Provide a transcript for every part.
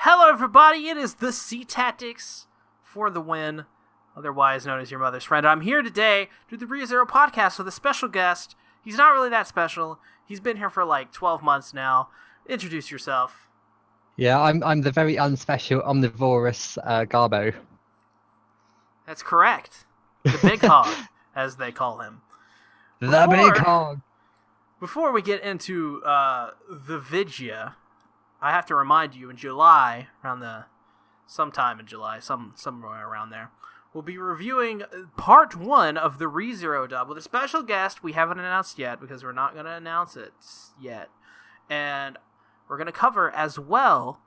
Hello, everybody. It is the Sea Tactics for the win, otherwise known as your mother's friend. I'm here today to do the ReZero podcast with a special guest. He's not really that special. He's been here for like 12 months now. Introduce yourself. Yeah, I'm the very unspecial Omnivorous Garbo. That's correct. The Big Hog, as they call him. The Big Hog. Before we get into the Vidya, I have to remind you, in July, sometime in July, somewhere around there, we'll be reviewing part 1 of the ReZero dub with a special guest we haven't announced yet because we're not going to announce it yet. And we're going to cover as well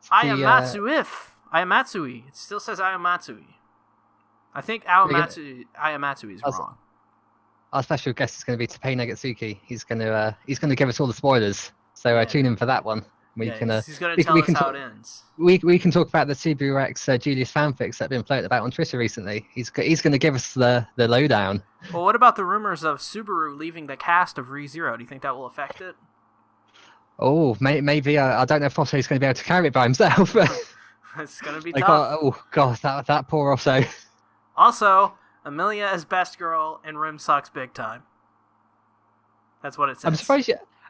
I Am Matsui. It still says I Am Matsui. I think I Am Matsui is wrong. Our special guest is going to be Tapei Nagatsuki. He's going to give us all the spoilers. So tune in for that one. He's going to tell us how it ends. We can talk about the Subaru X Julius fanfics that have been floated about on Twitter recently. He's going to give us the lowdown. Well, what about the rumors of Subaru leaving the cast of ReZero? Do you think that will affect it? Oh, maybe. I don't know if Otto's going to be able to carry it by himself. It's going to be tough. Oh, God, that poor Otto. Also, Amelia as best girl and Rim sucks big time. That's what it says.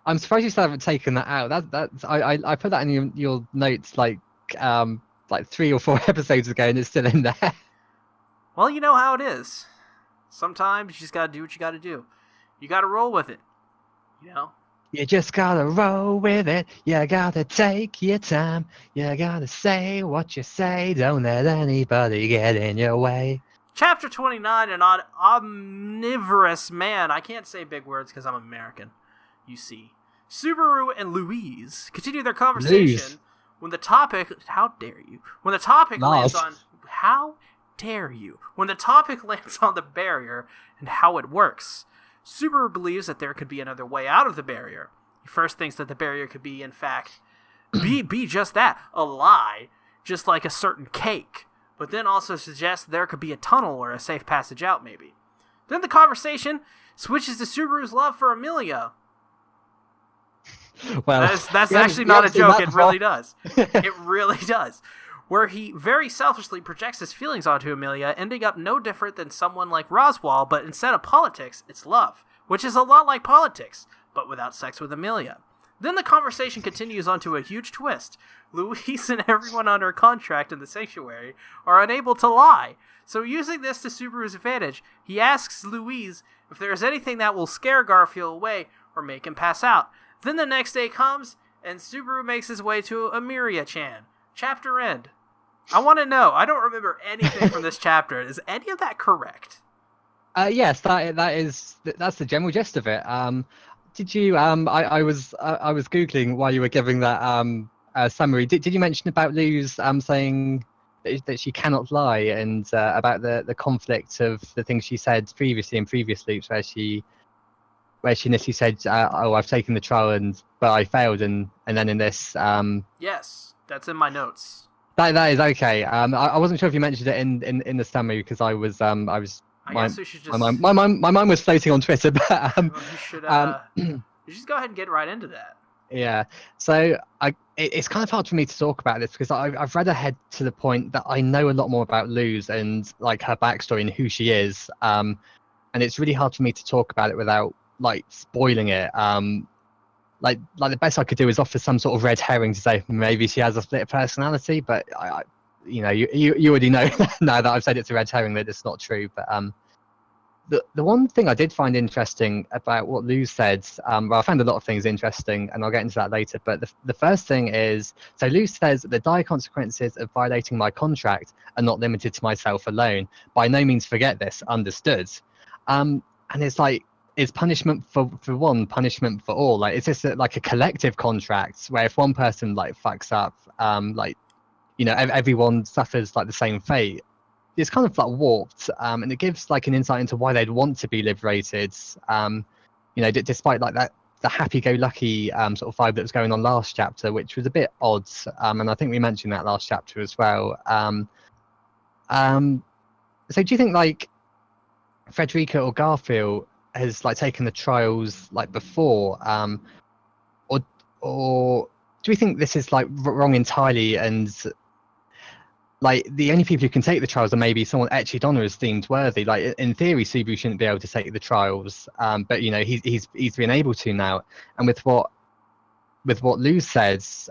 I'm surprised you still haven't taken that out. I put that in your notes like 3 or 4 episodes ago, and it's still in there. Well, you know how it is. Sometimes you just gotta do what you gotta do. You gotta roll with it. You know. You just gotta roll with it. You gotta take your time. You gotta say what you say. Don't let anybody get in your way. Chapter 29, an omnivorous man. I can't say big words because I'm American. You see, Subaru and Louise continue their conversation when the topic. How dare you? When the topic lands on. How dare you? When the topic lands on the barrier and how it works. Subaru believes that there could be another way out of the barrier. He first thinks that the barrier could be, in fact, be just that, a lie, just like a certain cake. But then also suggests there could be a tunnel or a safe passage out, maybe. Then the conversation switches to Subaru's love for Amelia. Well, that's actually not a joke. It really does. It really does. Where he very selfishly projects his feelings onto Amelia, ending up no different than someone like Roswell, but instead of politics, it's love, which is a lot like politics, but without sex with Amelia. Then the conversation continues onto a huge twist. Louise and everyone under contract in the sanctuary are unable to lie. So using this to Subaru's advantage, he asks Louise if there is anything that will scare Garfield away or make him pass out. Then the next day comes, and Subaru makes his way to Amiria-chan. Chapter end. I want to know. I don't remember anything from this chapter. Is any of that correct? Yes, that's the general gist of it. Did you? I was googling while you were giving that summary. Did you mention about Luz saying that she cannot lie, and about the conflict of the things she said previously in previous loops, where she initially said, "Oh, I've taken the trial, but I failed," and then in this, yes, that's in my notes. That is okay. I wasn't sure if you mentioned it in the summary because I guess we should just. My mind was floating on Twitter, but you just go ahead and get right into that. Yeah. So it's kind of hard for me to talk about this because I've read ahead to the point that I know a lot more about Luz and like her backstory and who she is. And it's really hard for me to talk about it without like spoiling it. Like the best I could do is offer some sort of red herring to say maybe she has a split personality, but you already know now that I've said it's a red herring that it's not true. But the one thing I did find interesting about what Luz said, well, I found a lot of things interesting, and I'll get into that later. But the first thing is, so Luz says the dire consequences of violating my contract are not limited to myself alone. By no means forget this. Understood. And it's like. Is punishment for one, punishment for all? Like, is this like a collective contract where if one person like fucks up, everyone suffers like the same fate? It's kind of like warped, and it gives like an insight into why they'd want to be liberated. Despite like that the happy-go-lucky sort of vibe that was going on last chapter, which was a bit odd, and I think we mentioned that last chapter as well. So do you think like Frederica or Garfield has like taken the trials like before, or do we think this is like wrong entirely, and like the only people who can take the trials are maybe someone Ecce Donner is deemed worthy? Like in theory, Subaru shouldn't be able to take the trials, but you know he's been able to now, and with what Luz says,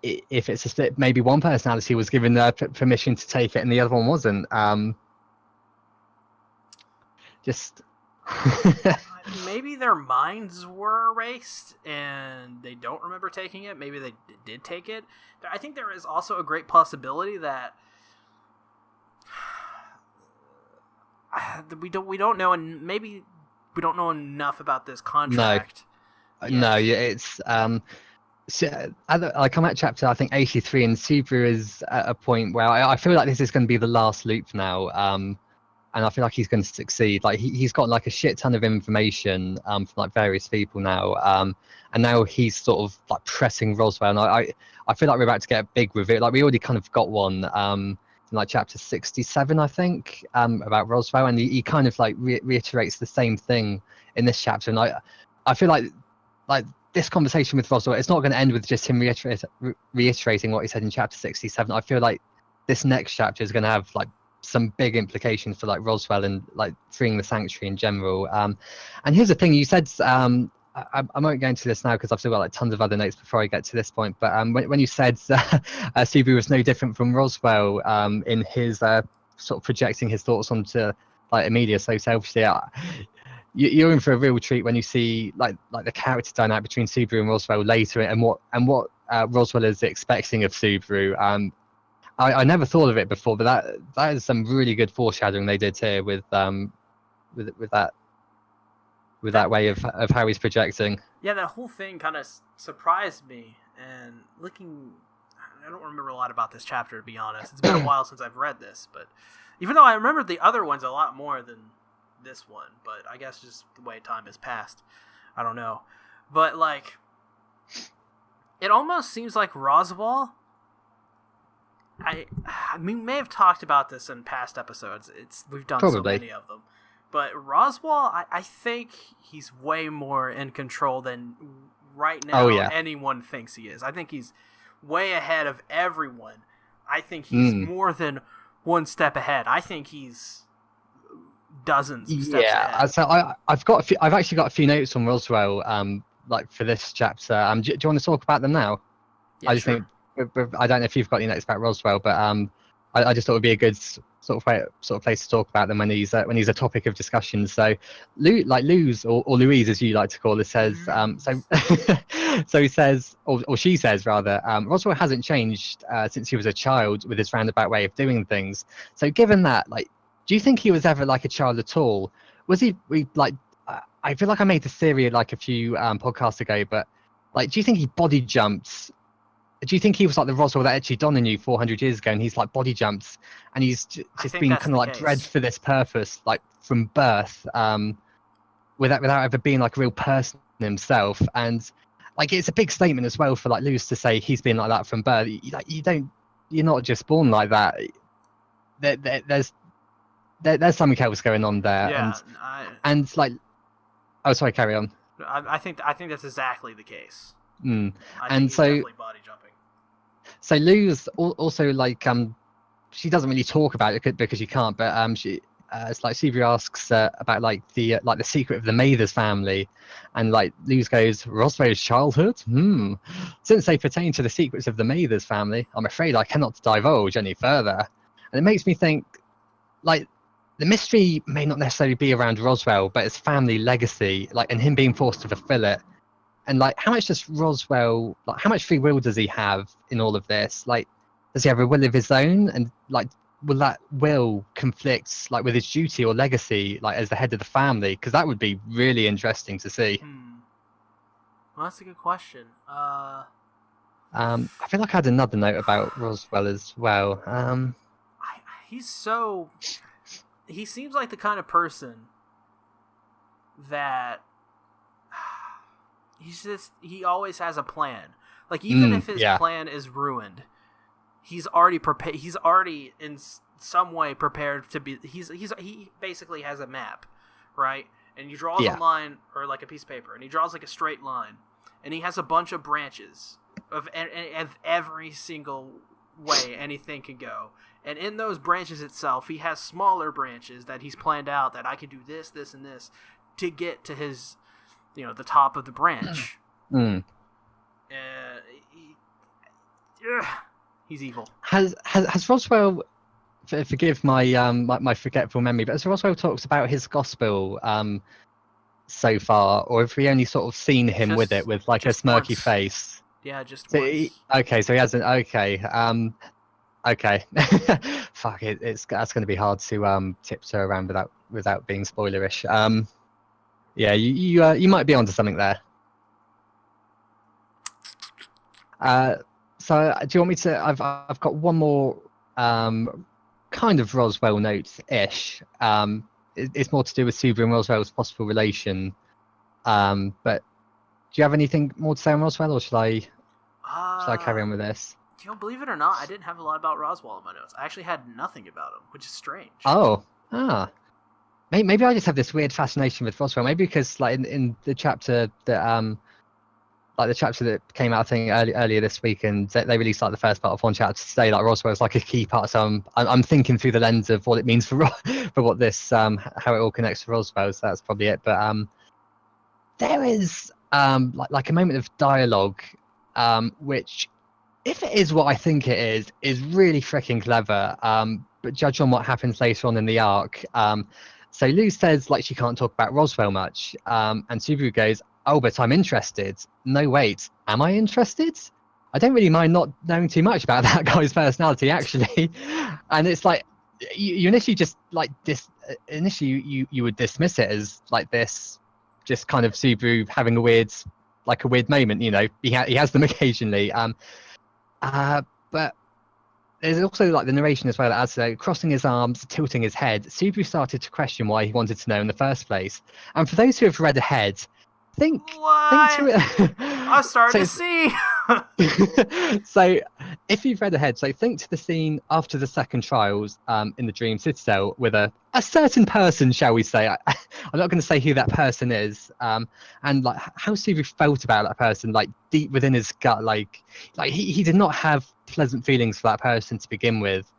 if it's a split, maybe one personality was given permission to take it and the other one wasn't. Just maybe their minds were erased and they don't remember taking it. Maybe they did take it. I think there is also a great possibility that we don't know, and maybe we don't know enough about this contract. No, it's so I come at chapter I think 83, and Subaru is at a point where I feel like this is going to be the last loop now. And I feel like he's going to succeed. Like he's got like a shit ton of information from like various people now, and now he's sort of like pressing Roswell. And I feel like we're about to get a big reveal. Like we already kind of got one in like chapter 67, I think, about Roswell, and he kind of like reiterates the same thing in this chapter. And I feel like this conversation with Roswell, it's not going to end with just him reiterating what he said in chapter 67. I feel like this next chapter is going to have like some big implications for like Roswell and like freeing the sanctuary in general. And here's the thing: you said I won't go into this now because I've still got like tons of other notes before I get to this point. But when you said Subaru was no different from Roswell in his sort of projecting his thoughts onto like Amelia so selfishly, you're in for a real treat when you see like the character dynamic between Subaru and Roswell later, and what Roswell is expecting of Subaru. I never thought of it before, but that is some really good foreshadowing they did here with that way of how he's projecting. Yeah, that whole thing kind of surprised me. And I don't remember a lot about this chapter, to be honest. It's been a while since I've read this, but even though I remember the other ones a lot more than this one, but I guess just the way time has passed, I don't know. But like, it almost seems like Roswell. I mean, we may have talked about this in past episodes. We've done so many of them. But Roswell, I think he's way more in control than right now anyone thinks he is. I think he's way ahead of everyone. I think he's more than one step ahead. I think he's dozens of steps ahead. So I've actually got a few notes on Roswell, like for this chapter. Do you want to talk about them now? Yeah, I just think I don't know if you've got any notes about Roswell, but I just thought it would be a good sort of place to talk about them when he's a topic of discussion. So, Luz or Louise, as you like to call it, says so he says, or she says rather, Roswell hasn't changed since he was a child with his roundabout way of doing things. So, given that, like, do you think he was ever like a child at all? Was he like? I feel like I made this theory like a few podcasts ago, but like, do you think he body jumps? Do you think he was like the Roswell that Ecce Donner knew 400 years ago, and he's like body jumps, and he's just been kind of like bred for this purpose, like from birth, without ever being like a real person himself? And like, it's a big statement as well for like Luz to say he's been like that from birth. You're not just born like that. There's something else going on there. Yeah, and like, oh, sorry, carry on. I think that's exactly the case. And so definitely body jumping. So Luz also like she doesn't really talk about it because she can't, but she it's like Subaru asks about like the secret of the Mathers family, and like Luz goes, Roswell's childhood? Since they pertain to the secrets of the Mathers family, I'm afraid I cannot divulge any further. And it makes me think, like, the mystery may not necessarily be around Roswell, but his family legacy, like, and him being forced to fulfill it. And like, how much does Roswell, like, how much free will does he have in all of this? Like, does he have a will of his own? And like, will that will conflict like with his duty or legacy, like as the head of the family? Because that would be really interesting to see. Well, that's a good question. I feel like I had another note about Roswell as well. He seems like the kind of person that he always has a plan. Like, even if his plan is ruined, he's already prepared. He's already in some way prepared to be. He basically has a map, right? And he draws a line, or like a piece of paper, and he draws like a straight line, and he has a bunch of branches of every single way anything can go. And in those branches itself, he has smaller branches that he's planned out that I can do this, this, and this to get to his, the top of the branch. He's evil. Has Roswell, forgive my my forgetful memory, but has Roswell talks about his gospel so far, or have we only sort of seen him with it with like a smirky face? Yeah, just so once. Okay, so he hasn't. Okay, okay. Fuck it. That's going to be hard to tiptoe around without being spoilerish. Yeah, you might be onto something there. So do you want me to? I've got one more kind of Roswell note-ish. It's more to do with Subaru and Roswell's possible relation. But do you have anything more to say on Roswell, or should I carry on with this? Believe it or not, I didn't have a lot about Roswell in my notes. I actually had nothing about him, which is strange. Maybe I just have this weird fascination with Roswell. Maybe because like in the chapter that like the chapter that came out I think earlier this week, and they released like the first part of one chapter today. Like Roswell's like a key part, so I'm thinking through the lens of what it means for what this how it all connects to Roswell. So that's probably it. But there is like a moment of dialogue, which, if it is what I think it is really freaking clever. But judge on what happens later on in the arc. So Lou says like she can't talk about Roswell much, and Subaru goes, "Oh, but I'm interested." No, wait, am I interested? I don't really mind not knowing too much about that guy's personality, actually. And it's like you initially just like initially you would dismiss it as like this, just kind of Subaru having a weird moment. He has them occasionally. But there's also like the narration as well, as crossing his arms, tilting his head, Subaru started to question why he wanted to know in the first place. And for those who have read ahead, think to it. I'm starting to see. So if you've read ahead, so think to the scene after the second trials in the Dream Citadel with a certain person, shall we say. I'm not going to say who that person is, and like how Subaru felt about that person, like deep within his gut, like he did not have pleasant feelings for that person to begin with.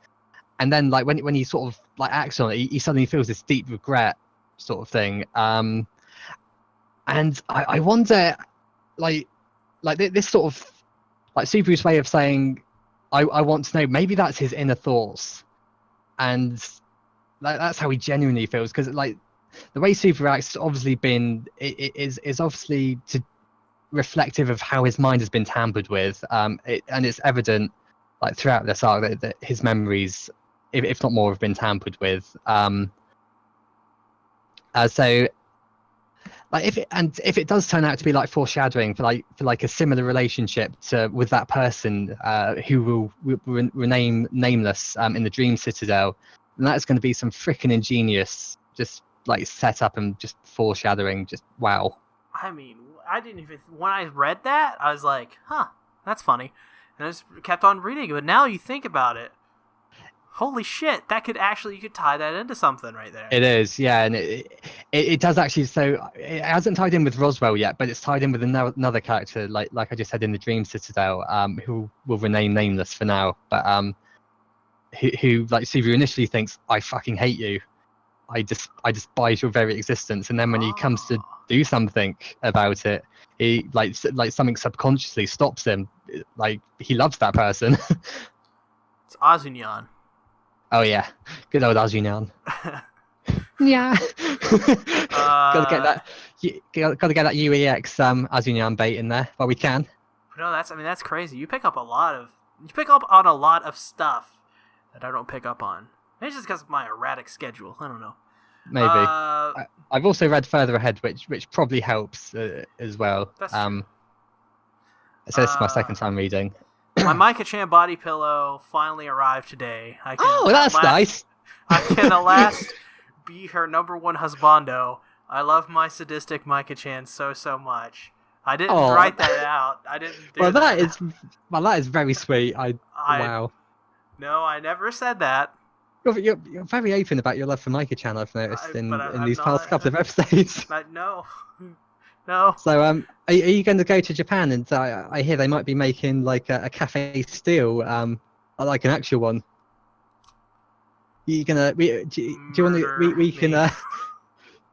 And then like when he sort of like acts on it, he suddenly feels this deep regret sort of thing. And I wonder, like this sort of like Subaru's way of saying, I want to know. Maybe that's his inner thoughts, and that's how he genuinely feels. Because like the way Subaru acts, obviously is obviously reflective of how his mind has been tampered with. And it's evident like throughout this arc that his memories, if not more, have been tampered with. So. Like if it does turn out to be like foreshadowing for a similar relationship with that person who will remain nameless in the Dream Citadel, then that's going to be some freaking ingenious just like setup and just foreshadowing. Just wow. I mean, I didn't even when I read that I was like, huh, that's funny, and I just kept on reading it. But now you think about it. Holy shit, you could tie that into something right there. It is, yeah, and it does actually. So it hasn't tied in with Roswell yet, but it's tied in with another character, like I just said in the Dream Citadel, who will remain nameless for now, but who like Subaru initially thinks, I fucking hate you, I despise your very existence, and then when he comes to do something about it, he like something subconsciously stops him, like he loves that person. It's Azunyan. Oh yeah, good old Azunyan. Yeah. Gotta get that UEX Azunyan bait in there while we can. No, that's crazy. You pick up on a lot of stuff that I don't pick up on. Maybe it's just because of my erratic schedule. I don't know. Maybe. I've also read further ahead, which probably helps as well. That's true. So this is my second time reading. My Micah-chan body pillow finally arrived today. That's nice. I can at last be her number one husbando. I love my sadistic Micah-chan so much. I didn't write that out. I didn't do that. That is very sweet. Wow. No, I never said that. You're very open about your love for Micah-chan, I've noticed in these past couple of episodes. No. No. So are you going to go to Japan? And I hear they might be making like a cafe steel, like an actual one. You gonna do you want to we can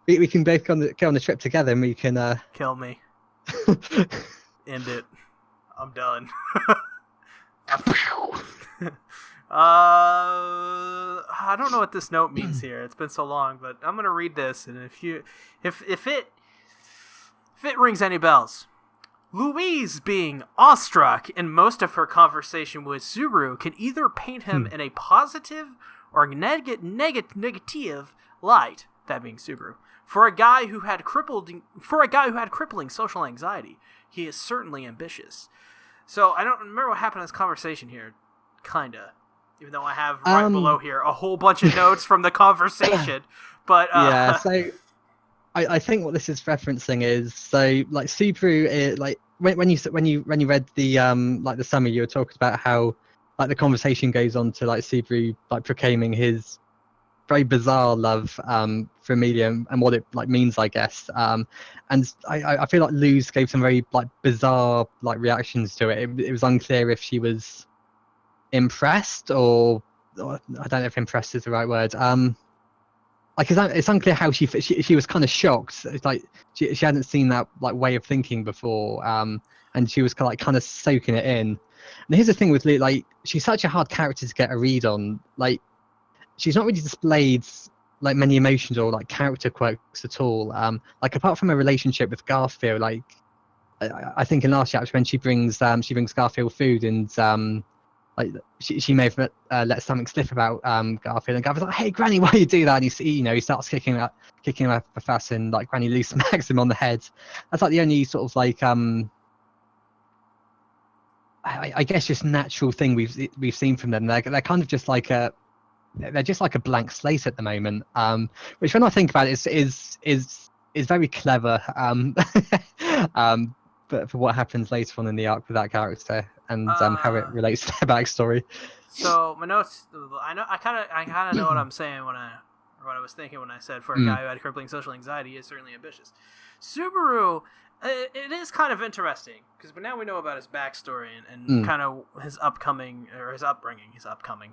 Me. we can both go on the trip together and we can Kill me. End it. I'm done. I don't know what this note means here. It's been so long, but I'm gonna read this, and if it rings any bells, Louise, being awestruck in most of her conversation with Subaru, can either paint him in a positive or negative light. That being Subaru, for a guy who had crippling social anxiety, he is certainly ambitious. So I don't remember what happened in this conversation here. Kinda. Even though I have right below here a whole bunch of notes from the conversation. But yeah, so I think what this is referencing is, so like Subaru, like when you read the like the summary, you were talking about how like the conversation goes on to like Subaru like proclaiming his very bizarre love for Amelia and what it like means, I guess. And I feel like Luz gave some very like bizarre like reactions to it. It was unclear if she was impressed or I don't know if impressed is the right word. Like it's unclear how she was kind of shocked. It's like she hadn't seen that like way of thinking before, and she was kind of soaking it in. And here's the thing with Lou, like she's such a hard character to get a read on. Like she's not really displayed like many emotions or like character quirks at all. Like apart from a relationship with Garfield, like I think in last chapter when she brings Garfield food and like she may have let something slip about Garfield, and Garfield's like, "Hey, Granny, why you do that?" And he starts kicking her up a fuss, and like Granny Lou smacks him on the head. That's like the only sort of like I guess just natural thing we've seen from them. They're kind of just like they're just like a blank slate at the moment. Which when I think about it is very clever. But for what happens later on in the arc with that character and how it relates to their backstory. So my notes, I kind of know what I'm saying what I was thinking when I said for a guy who had crippling social anxiety, he is certainly ambitious. Subaru, it is kind of interesting because now we know about his backstory and kind of his upbringing.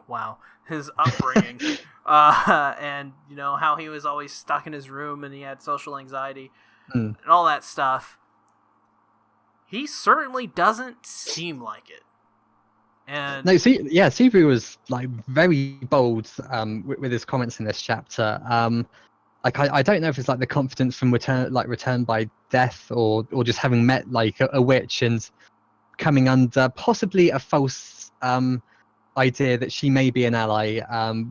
Wow, his upbringing, and you know how he was always stuck in his room and he had social anxiety and all that stuff. He certainly doesn't seem like it. And no, Subaru was like very bold with his comments in this chapter. Like I don't know if it's like the confidence from return by death or just having met like a witch and coming under possibly a false idea that she may be an ally,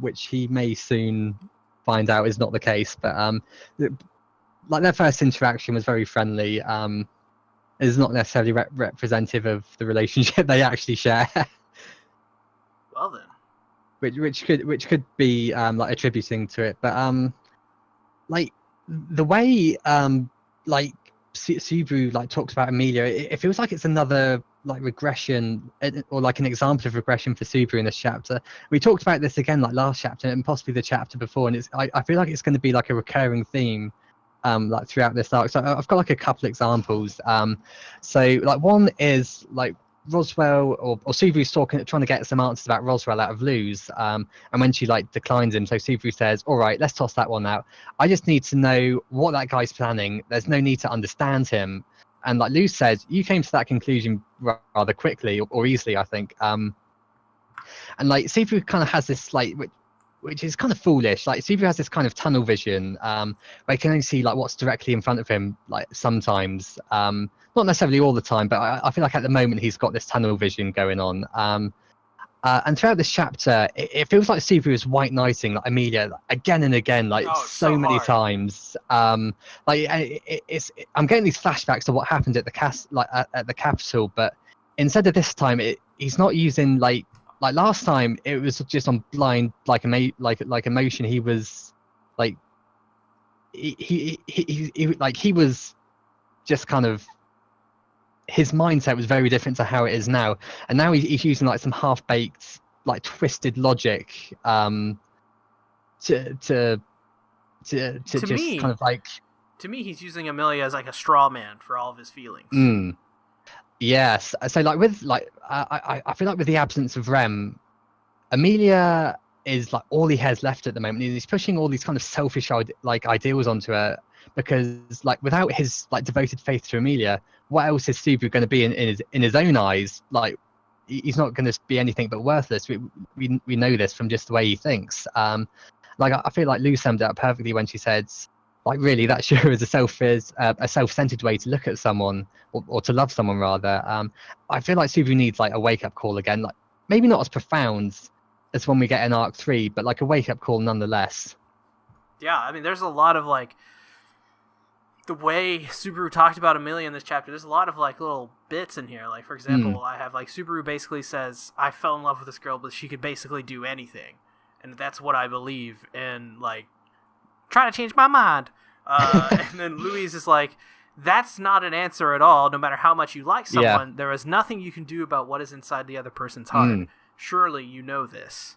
which he may soon find out is not the case. But like their first interaction was very friendly. Is not necessarily representative of the relationship they actually share. Well then, which could be like attributing to it, but like the way like Subaru like talks about Amelia, it feels like it's another like regression or like an example of regression for Subaru in this chapter. We talked about this again like last chapter and possibly the chapter before, and I feel like it's going to be like a recurring theme like throughout this arc. So I've got like a couple examples. So like one is like Roswell or Subaru's trying to get some answers about Roswell out of Luz, and when she like declines him, so Subaru says, "All right, let's toss that one out. I just need to know what that guy's planning. There's no need to understand him." And like Luz says, "You came to that conclusion rather quickly or easily, I think." And like Subaru kind of has this like which is kind of foolish. Like Subaru has this kind of tunnel vision, where he can only see like what's directly in front of him, like sometimes, not necessarily all the time, but I feel like at the moment he's got this tunnel vision going on. And throughout this chapter, it feels like Subaru is white knighting like Amelia like, again and again, like so many times. I'm getting these flashbacks to what happened at the at the Capitol, but instead of this time, he's not using like last time it was just on blind like emotion. He was like he was just kind of, his mindset was very different to how it is now, and now he's using like some half-baked like twisted logic to just me, kind of like to me, he's using Amelia as like a straw man for all of his feelings. Yes. So like with like I feel like with the absence of Rem, Amelia is like all he has left at the moment. He's pushing all these kind of selfish like ideals onto her because like without his like devoted faith to Amelia, what else is Subaru going to be in his own eyes? Like he's not going to be anything but worthless. We know this from just the way he thinks. Like I feel like Lou summed it up perfectly when she said, like really that sure is a self-centered way to look at someone or to love someone rather. I feel like Subaru needs like a wake-up call again, like maybe not as profound as when we get in Arc 3, but like a wake-up call nonetheless. Yeah, I mean, there's a lot of like the way Subaru talked about Amelia in this chapter. There's a lot of like little bits in here. Like for example, I have like Subaru basically says, "I fell in love with this girl, but she could basically do anything, and that's what I believe." And like, try to change my mind. And then Louise is like, "That's not an answer at all. No matter how much you like someone, there is nothing you can do about what is inside the other person's heart. Surely you know this."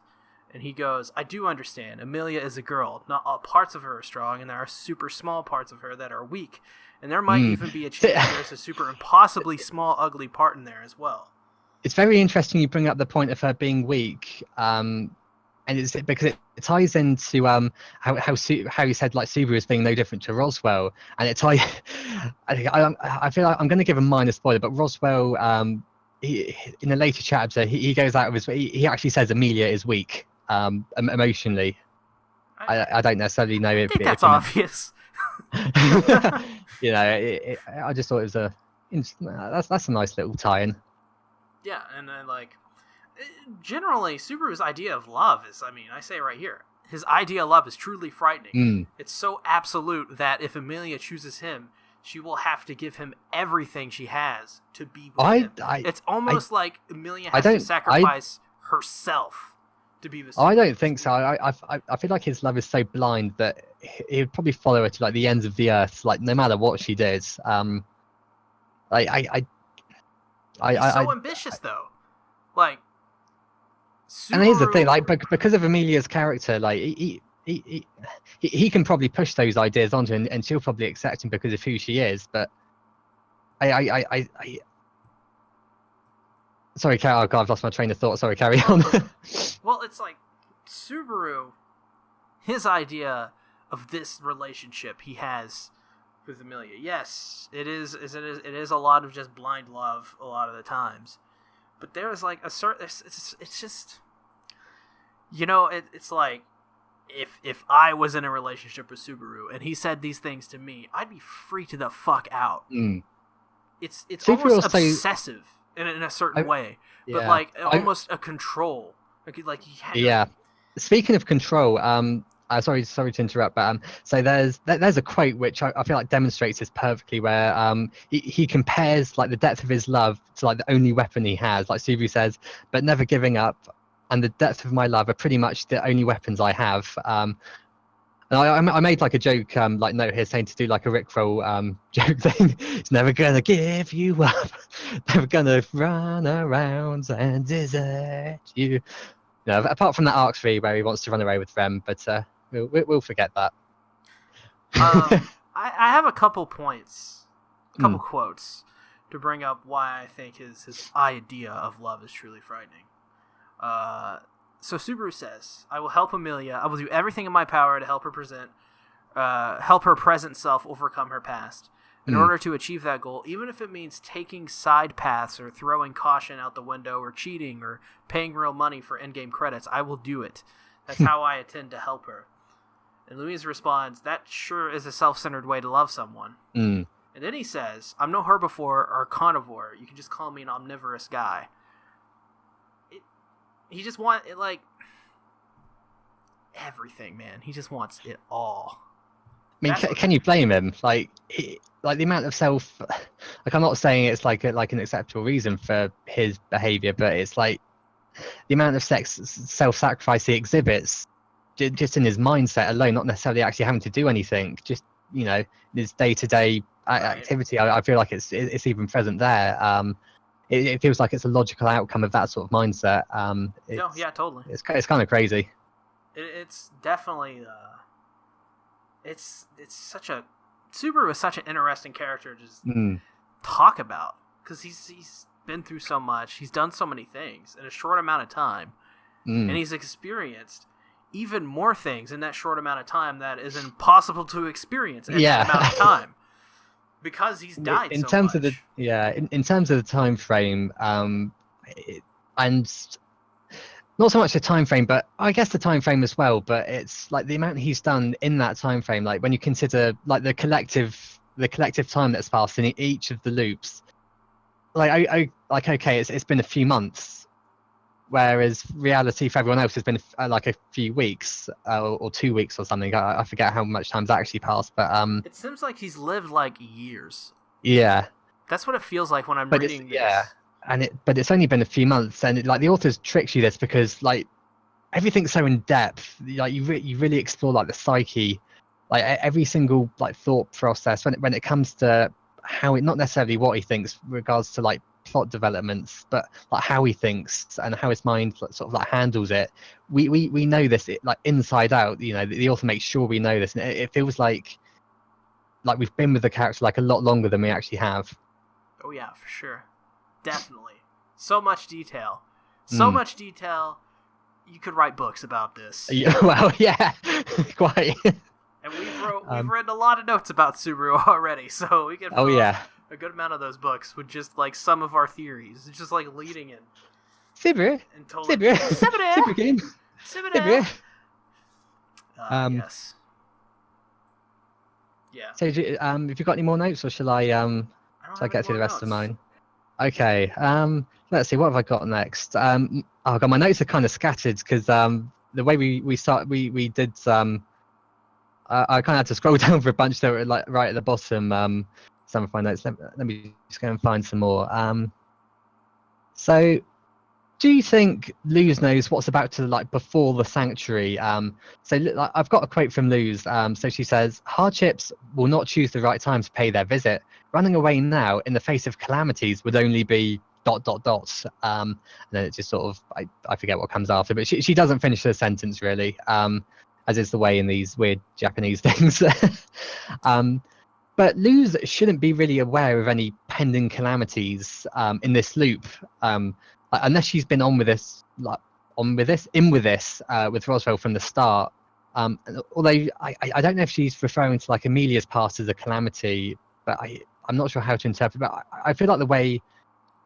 And he goes, "I do understand. Amelia is a girl. Not all parts of her are strong, and there are super small parts of her that are weak. And there might even be a chance that there's a super impossibly small, ugly part in there as well." It's very interesting you bring up the point of her being weak, and it's because it ties into how you said like Subaru is being no different to Roswell, and it ties. I feel like I'm going to give a minor spoiler, but Roswell, in a later chapter, he goes out of his. He actually says Amelia is weak. Emotionally, I don't necessarily know if that's obvious. You know, I just thought it was that's a nice little tie-in. Yeah, and then like generally Subaru's idea of love is, I mean, I say right here, his idea of love is truly frightening. It's so absolute that if Amelia chooses him, she will have to give him everything she has to be with him. It's almost like Amelia has to sacrifice herself to be with Subaru. I don't think so. I feel like his love is so blind that he would probably follow her to like the ends of the earth, like no matter what she did. He's so ambitious though. Like Subaru... And here's the thing, like because of Amelia's character, like he can probably push those ideas onto her, and she'll probably accept him because of who she is. But sorry, Carrie. Oh God, I've lost my train of thought. Sorry, carry on. Well, it's like Subaru, his idea of this relationship he has with Amelia. Yes, it is a lot of just blind love a lot of the times, but there is like a certain. It's just, you know, it's like if I was in a relationship with Subaru and he said these things to me, I'd be freaked the fuck out. It's almost obsessive in a certain way, but like almost a control. Yeah. Speaking of control, sorry to interrupt, but so there's a quote which I feel like demonstrates this perfectly, where he compares like the depth of his love to like the only weapon he has. Like Subaru says, "But never giving up, and the depth of my love are pretty much the only weapons I have." And I made like a joke, like note here saying to do like a Rickroll joke thing. It's never gonna give you up, never gonna run around and desert you. No, apart from that Arc 3 where he wants to run away with Rem, but we'll forget that. I have a couple points, quotes to bring up why I think his idea of love is truly frightening. So Subaru says, "I will help Amelia. I will do everything in my power to help her present self overcome her past. In order to achieve that goal, even if it means taking side paths or throwing caution out the window or cheating or paying real money for in-game credits, I will do it. That's how I intend to help her." And Louise responds, "That sure is a self-centered way to love someone." And then he says, "I'm no herbivore or carnivore. You can just call me an omnivorous guy." He just wants it, like everything, man. He just wants it all. I mean, can you blame him? Like the amount of self. Like, I'm not saying it's like an acceptable reason for his behavior, but it's like the amount of self-sacrifice he exhibits, just in his mindset alone, not necessarily actually having to do anything. Just, you know, his day-to-day activity. I feel like it's even present there. It feels like it's a logical outcome of that sort of mindset. No, yeah, totally. It's kind of crazy. It's definitely it's such a Subaru is such an interesting character to just Mm, talk about because he's been through so much. He's done so many things in a short amount of time, and mm. he's experienced even more things in that short amount of time that is impossible to experience in that amount of time because he's died In so terms much. of the in terms of the time frame, and not so much the time frame, but I guess the time frame as well. But it's like the amount he's done in that time frame. Like when you consider like the collective time that's passed in each of the loops. Like like okay, it's been a few months, whereas reality for everyone else has been like a few weeks or 2 weeks or something. I forget how much time's actually passed, but It seems like he's lived like years. yeah. That's what it feels like when I'm But reading this. yeah, but it's only been a few months, and like the authors tricks you this because like everything's so in depth. Like you really explore like the psyche, like every single like thought process when it comes to how it, not necessarily what he thinks with regards to like plot developments, but like how he thinks and how his mind sort of like handles it. We know this like inside out. You know, the author makes sure we know this, and it feels like we've been with the character like a lot longer than we actually have. Oh yeah, for sure. Definitely. So much detail. So much detail. You could write books about this. Yeah, well, yeah, quite. And we've written a lot of notes about Subaru already, so we can fill yeah, a good amount of those books with just like some of our theories, just like leading in. Subaru, And totally, Subaru game, Subaru. Yes. Yeah. So, have you got any more notes, or shall I get through the rest of mine? Okay. Let's see. What have I got next? Oh god, my notes are kind of scattered because the way we did I kind of had to scroll down for a bunch that were like right at the bottom. Some of my notes. Let me just go and find some more. So, do you think Luz knows what's about to like befall the sanctuary? So like, I've got a quote from Luz. So she says, "Hardships will not choose the right time to pay their visit. Running away now in the face of calamities would only be ... And then it just sort of I forget what comes after, but she doesn't finish the sentence really. As is the way in these weird Japanese things. But Luz shouldn't be really aware of any pending calamities in this loop. Unless she's been in with this with Roswell from the start. Although I don't know if she's referring to like Amelia's past as a calamity, but I'm not sure how to interpret. But I feel like the way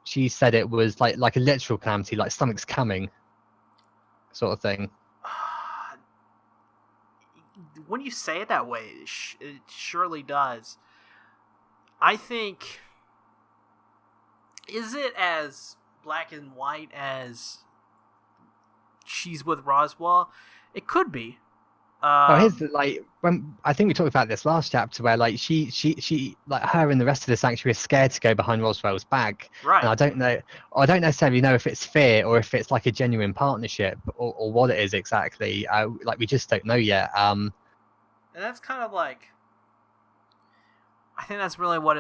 she said it was like a literal calamity, like something's coming, sort of thing. When you say it that way, it surely does. I think, is it as black and white as she's with Roswell? It could be. Here's the, like when I think we talked about this last chapter where like she like her and the rest of the sanctuary are scared to go behind Roswell's back. Right. And I don't necessarily know if it's fear or if it's like a genuine partnership or what it is exactly. Like we just don't know yet. And that's kind of like, I think that's really what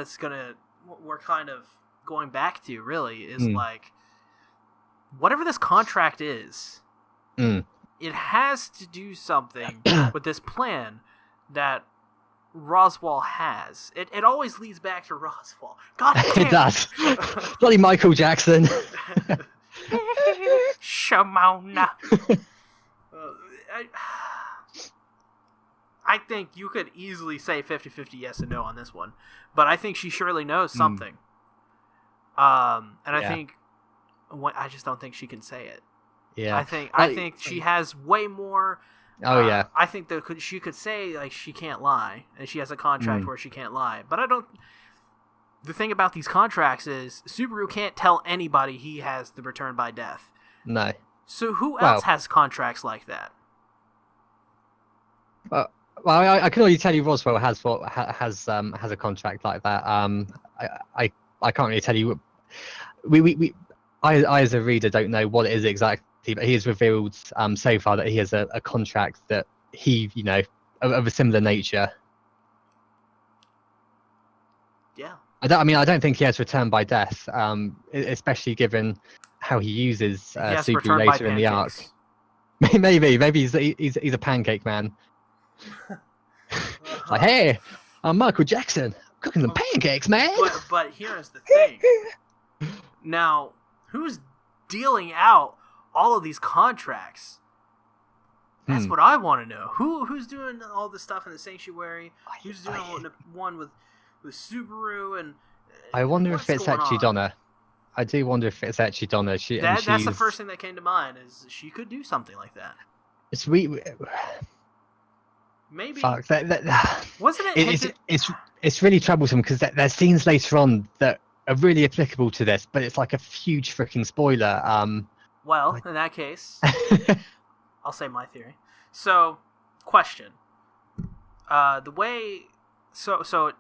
we're kind of going back to really is like, whatever this contract is, it has to do something with this plan that Roswell has. It always leads back to Roswell. God damn it does. Bloody Michael Jackson. Shimona. I think you could easily say 50-50 yes and no on this one. But I think she surely knows something. And I think... I just don't think she can say it. Yeah. I think she has way more... yeah. I think that she could say like she can't lie. And she has a contract where she can't lie. But I don't... The thing about these contracts is Subaru can't tell anybody he has the return by death. No. So who else has contracts like that? Well, I can only tell you Roswell has a contract like that. I can't really tell you. I as a reader don't know what it is exactly, but he has revealed so far that he has a contract that he of a similar nature. Yeah. I don't think he has return by death, especially given how he uses Subaru later in the arc. Maybe he's a pancake man. Like, hey, I'm Michael Jackson. Cooking some pancakes, man. But here's the thing. Now, who's dealing out all of these contracts? That's what I want to know. Who's doing all this stuff in the sanctuary? Who's doing one with Subaru? And I wonder if it's actually Donna. I do wonder if it's actually Donna. That's the first thing that came to mind. Is she could do something like that? It's maybe. Fuck, wasn't it? It's really troublesome because there's scenes later on that are really applicable to this, but it's like a huge freaking spoiler. Well, in that case, I'll say my theory. So, question. The way... So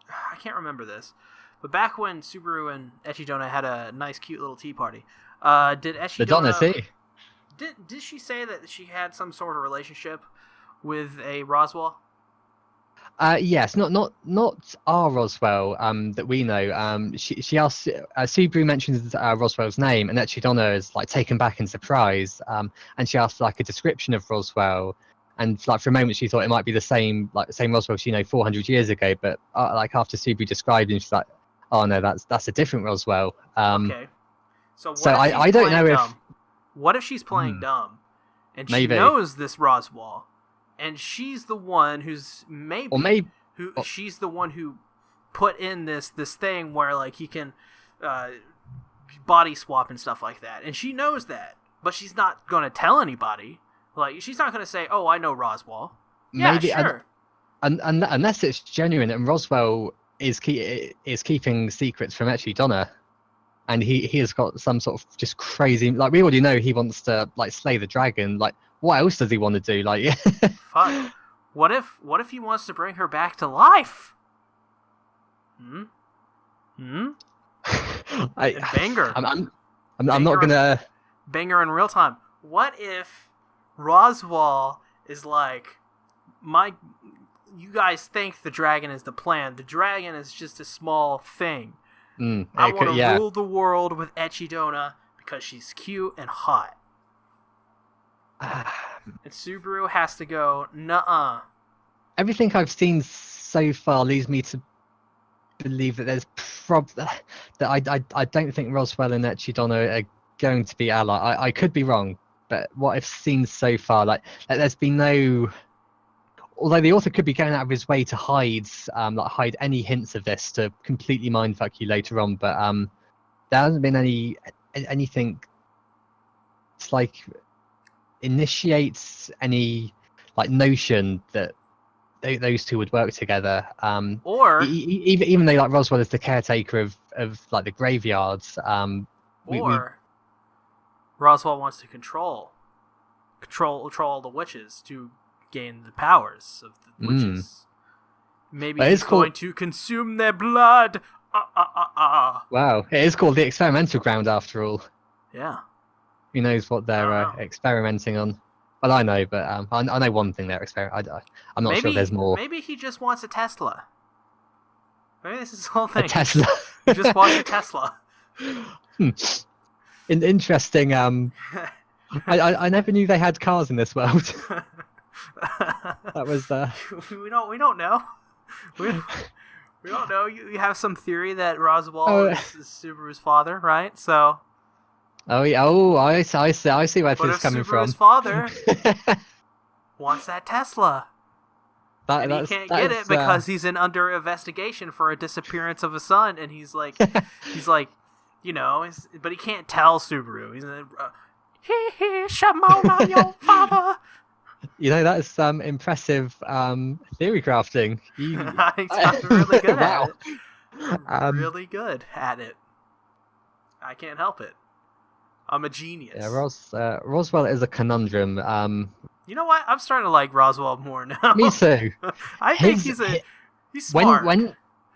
I can't remember this, but back when Subaru and Echidona had a nice, cute little tea party, did Echidona... The Donna tea. Did she say that she had some sort of relationship with a Roswell? Yes, not our Roswell that we know. She asks, Subaru mentions Roswell's name, and Echidona is like taken back in surprise. And she asks like a description of Roswell, and like for a moment she thought it might be the same Roswell she 400 years ago. But like after Subaru described him, she's like, oh no, that's a different Roswell. Okay. So I don't know if. What if she's playing dumb, and she maybe knows this Roswell? And she's the one she's the one who put in this thing where like he can body swap and stuff like that, and she knows that, but she's not gonna tell anybody. Like she's not gonna say, "Oh, I know Roswell." Maybe, yeah, sure. Unless it's genuine, and Roswell is keeping secrets from Echidona, and he has got some sort of just crazy. Like we already know he wants to like slay the dragon. Like what else does he want to do? Like. Fuck. What if he wants to bring her back to life? Bang her. I'm not gonna bang her in real time. What if Roswell is like, you guys think the dragon is the plan. The dragon is just a small thing. I want to rule the world with Echidona because she's cute and hot. And Subaru has to go, nuh-uh. Everything I've seen so far leads me to believe that there's that I don't think Roswell and Echidona are going to be allies. I could be wrong, but what I've seen so far, like there's been no. Although the author could be going out of his way to hide any hints of this to completely mindfuck you later on, but there hasn't been anything. It's like initiates any like notion that those two would work together. Or even though like Roswell is the caretaker of like the graveyards. Roswell wants to control the witches to gain the powers of the witches. Maybe he's going to consume their blood. Wow, it is called the experimental ground after all. Yeah. Who knows what they're experimenting on? Well, I know, but I know one thing they're experimenting. I'm not sure there's more. Maybe he just wants a Tesla. Maybe this is the whole thing. A Tesla. He just wants a Tesla. Interesting. I never knew they had cars in this world. That was. We don't know. We don't know. You have some theory that Roswell is Subaru's father, right? So. Oh yeah. Oh, I see where this is coming from. Subaru's father wants that Tesla. And he can't get it because he's under investigation for a disappearance of a son, and he's like, but he can't tell Subaru. He's like, Shimon, I'm your father. That's impressive theory crafting. I'm really good at it. I'm really good at it. I can't help it. I'm a genius. Yeah, Roswell is a conundrum. You know what? I'm starting to like Roswell more now. Me too. I think he's smart.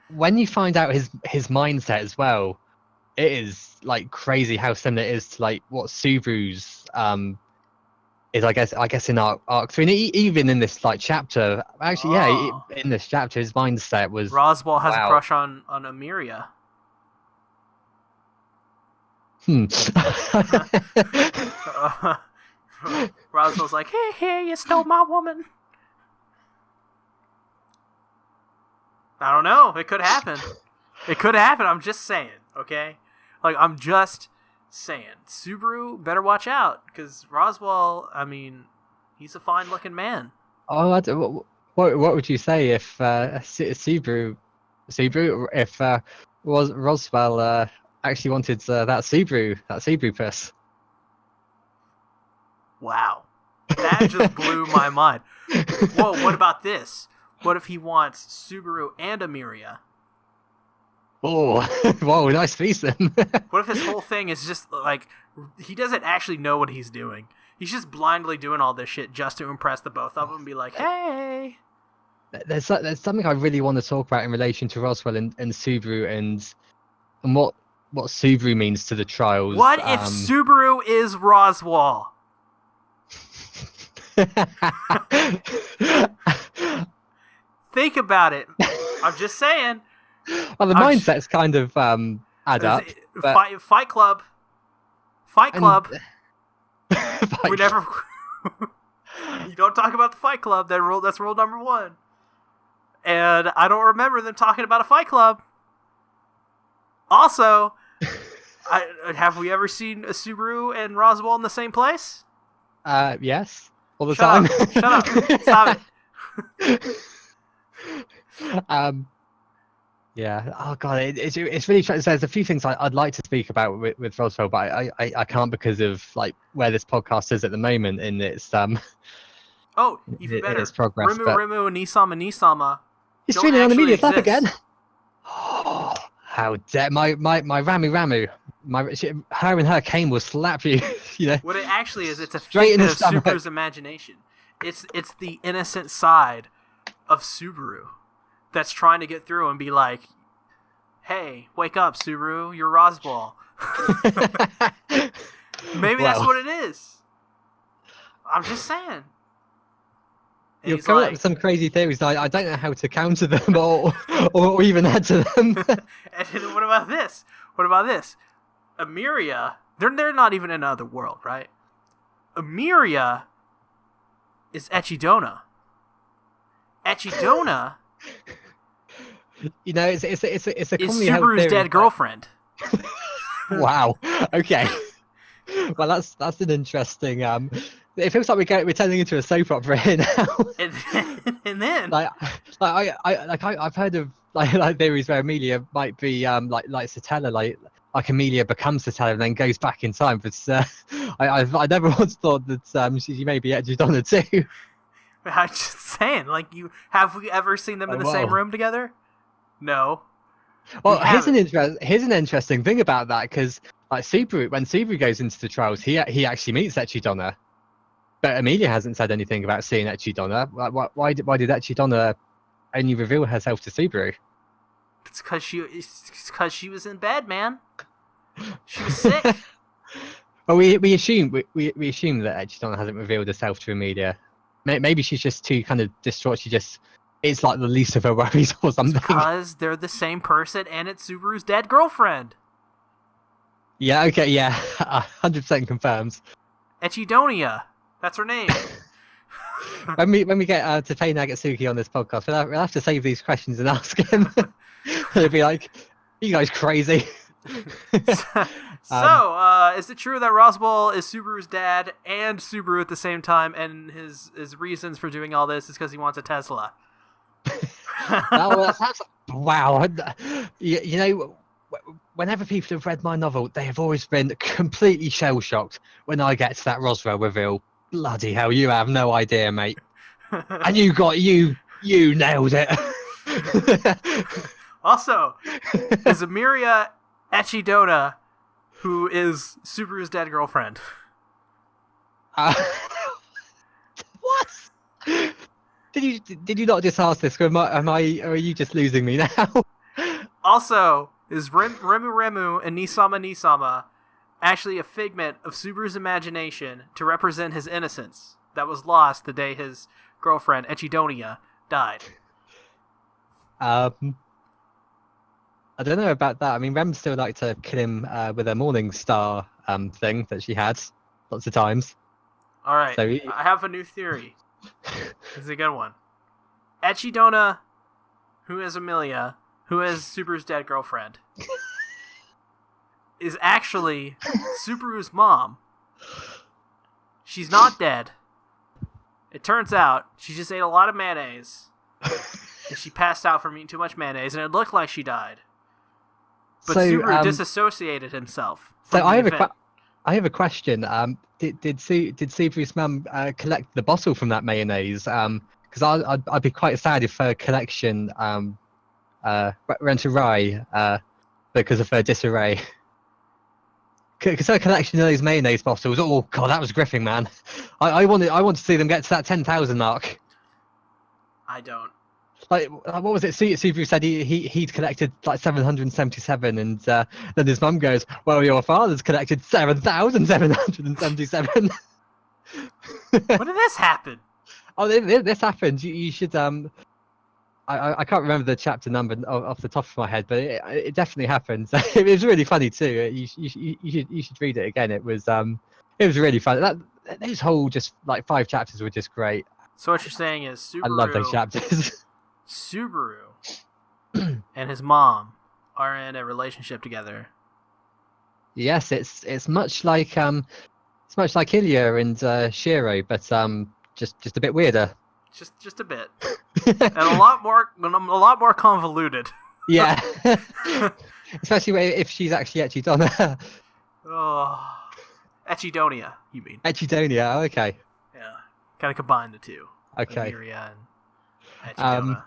When you find out his mindset as well, it is like crazy how similar it is to like what Subaru's is. I guess in Arc 3, and even in this like chapter. Actually, in this chapter, his mindset was Roswell has a crush on Amiria. Roswell's like, hey, you stole my woman. I don't know. It could happen. It could happen. I'm just saying, okay? Like, I'm just saying. Subaru, better watch out, because Roswell, I mean, he's a fine-looking man. Oh, what would you say if Subaru, if Roswell actually wanted that Subaru puss? Wow. That just blew my mind. Whoa, what about this? What if he wants Subaru and Emiria? Oh, whoa, nice threesome. What if his whole thing is just, like, he doesn't actually know what he's doing? He's just blindly doing all this shit just to impress the both of them and be like, hey! There's something I really want to talk about in relation to Roswell and Subaru and what Subaru means to the trials. What if Subaru is Roswell? Think about it. I'm just saying. Well, the mindset's kind of add up. Fight Club. Fight Club. We never. You don't talk about the Fight Club. That's rule number 1. And I don't remember them talking about a Fight Club. Also, have we ever seen a Subaru and Roswell in the same place? Yes, all the time. Shut up! Stop it. Yeah. Oh god, it's really. There's a few things I'd like to speak about with Roswell, but I can't because of like where this podcast is at the moment in its Oh, even better. Its progress. Rimu and Nisama. He's streaming on the media stuff again. Oh, how dare my Ramu. Her and her cane will slap you. You know. What it actually is, it's a straight figment of Subaru's imagination. It's the innocent side of Subaru that's trying to get through and be like, "Hey, wake up, Subaru! You're Roswell." Maybe that's what it is. I'm just saying. And you're coming up with some crazy theories. I don't know how to counter them or even add to them. And what about this? What about this? Emiria, they're not even in another world, right? Emiria is Echidona. Echidona, you know, it's a commonly held theory. Subaru's dead girlfriend. Wow. Okay. Well, that's an interesting. It feels like we're turning into a soap opera here now. and then I've heard of like theories where Amelia might be like Satella, like Amelia becomes Satella and then goes back in time. But I never once thought that she may be Echidona too. I'm just saying, like, have we ever seen them in the same room together? No. Well, here's an interesting thing about that, because like Subaru, when Subaru goes into the trials, he actually meets Echidona, but Amelia hasn't said anything about seeing Echidona. Like, why did Echidona only reveal herself to Subaru? It's because she was in bed, man. She was sick. Well, we assume that Echidona hasn't revealed herself to Amelia. Maybe she's just too kind of distraught. It's like the least of her worries or something. Because they're the same person and it's Subaru's dead girlfriend. Yeah, okay, yeah. 100% confirms. Echidonia. That's her name. when we get to Faye Nagatsuki on this podcast, we'll have to save these questions and ask him. He'll be like, "You guys crazy?" So, is it true that Roswell is Subaru's dad and Subaru at the same time, and his reasons for doing all this is because he wants a Tesla? Wow. You know, whenever people have read my novel, they have always been completely shell-shocked when I get to that Roswell reveal. Bloody hell, you have no idea, mate. And you nailed it. Also, is Emiria Echidona, who is Subaru's dead girlfriend? What? Did you not just ask this? Or are you just losing me now? Also, is Remu and Nisama actually a figment of Subaru's imagination to represent his innocence that was lost the day his girlfriend Echidonia died? I don't know about that. I mean, Rem still liked to kill him with a Morning Star thing that she had lots of times. All right, so I have a new theory. This is a good one. Echidona who is Amelia, who is Subaru's dead girlfriend, is actually Subaru's mom. She's not dead. It turns out she just ate a lot of mayonnaise. And she passed out from eating too much mayonnaise, and it looked like she died. But Subaru disassociated himself from the event. I have a question. Did Subaru's mum collect the bottle from that mayonnaise? Because I'd be quite sad if her collection went awry because of her disarray. Because her collection of those mayonnaise bottles, oh god, that was gripping, man. I want to see them get to that 10,000 mark. I don't. Like, what was it? Subaru said he'd collected like 777, and then his mum goes, "Well, your father's collected 7,777." When did this happen? Oh, this happened. You should I can't remember the chapter number off the top of my head, but it definitely happened. It was really funny too. You should read it again. It was really fun. Those whole just like 5 chapters were just great. So what you're saying is Subaru. I love those chapters. Subaru and his mom are in a relationship together. Yes, it's much like Ilya and Shiro, but just a bit weirder. Just a bit, and a lot more convoluted. Yeah, especially if she's actually Echidona. Oh, Echidonia, you mean? Echidonia, okay. Yeah, kind of combine the two. Okay. Emiria and Echidona.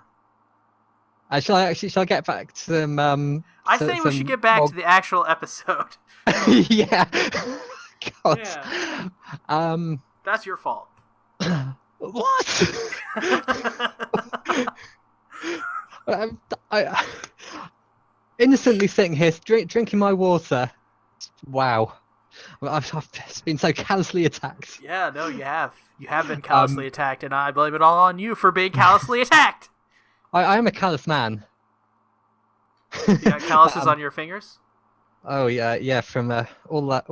Shall I get back to them? I think we should get back to the actual episode. Yeah. God. Yeah. That's your fault. What? I innocently sitting here drinking my water. Wow. I've been so callously attacked. Yeah, no, you have. You have been callously attacked, and I blame it all on you for being callously attacked. I am a callous man. You got calluses on your fingers? Oh yeah, from all that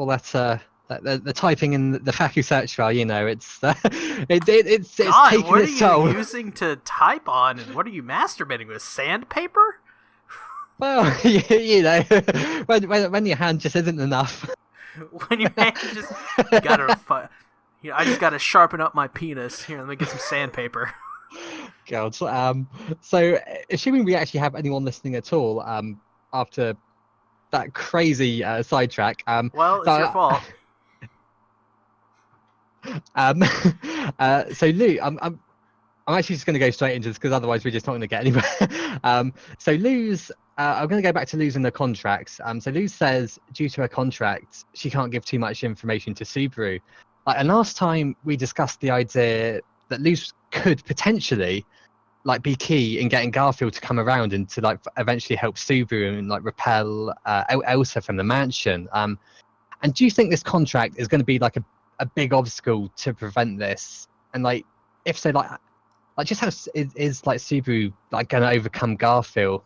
the typing in the Facu search bar, it's God, taking its toll. What are you using to type on, and what are you masturbating with? Sandpaper? Well, when your hand just isn't enough. When your hand just gotta, I just gotta sharpen up my penis. Here, let me get some sandpaper. God. So assuming we actually have anyone listening at all, after that crazy sidetrack, well, it's your fault. So Lou, I'm actually just going to go straight into this because otherwise we're just not going to get anywhere. So Lou's, I'm going to go back to Lou's in the contracts. So Lou says due to her contract, she can't give too much information to Subaru. And last time we discussed the idea that Luz could potentially be key in getting Garfield to come around and to eventually help Subaru and repel Elsa from the mansion. And do you think this contract is going to be a big obstacle to prevent this? And if so, just how is Subaru going to overcome Garfield?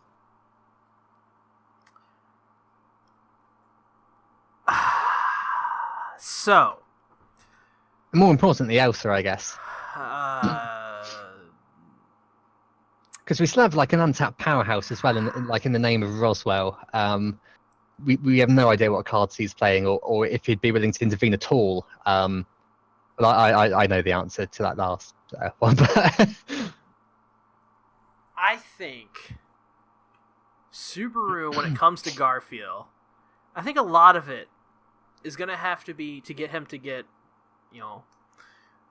So, more importantly, Elsa, I guess. Because we still have an untapped powerhouse as well, in the name of Roswell. We have no idea what cards he's playing, or if he'd be willing to intervene at all. But I know the answer to that last one. I think Subaru, when it comes to Garfield, I think a lot of it is going to have to be to get him to get,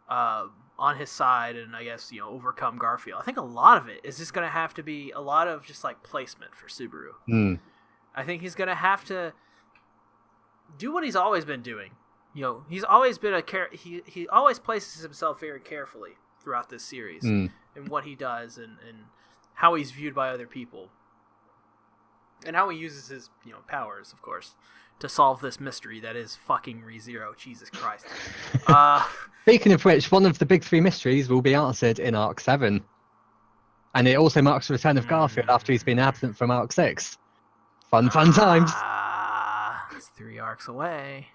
on his side, and I guess overcome Garfield. I think a lot of it is just going to have to be a lot of just placement for Subaru. I think he's going to have to do what he's always been doing. He's always been he always places himself very carefully throughout this series and what he does and how he's viewed by other people and how he uses his powers, of course, to solve this mystery that is fucking ReZero. Jesus Christ. Speaking of which, one of the big 3 mysteries will be answered in Arc 7. And it also marks the return of Garfield after he's been absent from Arc 6. Fun times. It's 3 arcs away.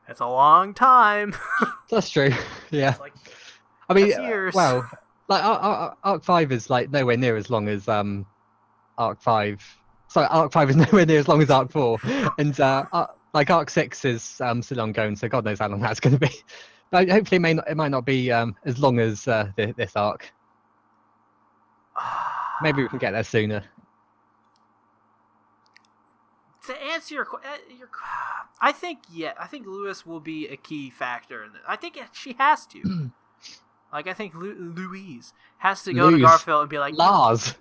That's a long time. That's true. Yeah. I mean, years. Well, Like Arc 5 is like nowhere near as long as Arc 5. Sorry, Arc 5 is nowhere near as long as Arc 4, and like Arc 6 is still ongoing, so God knows how long that's going to be. But hopefully, it might not be as long as this arc. Maybe we can get there sooner. To answer your I think Lewis will be a key factor in this. I think she has to. Like I think Louise has to go to Garfield and be like Lars,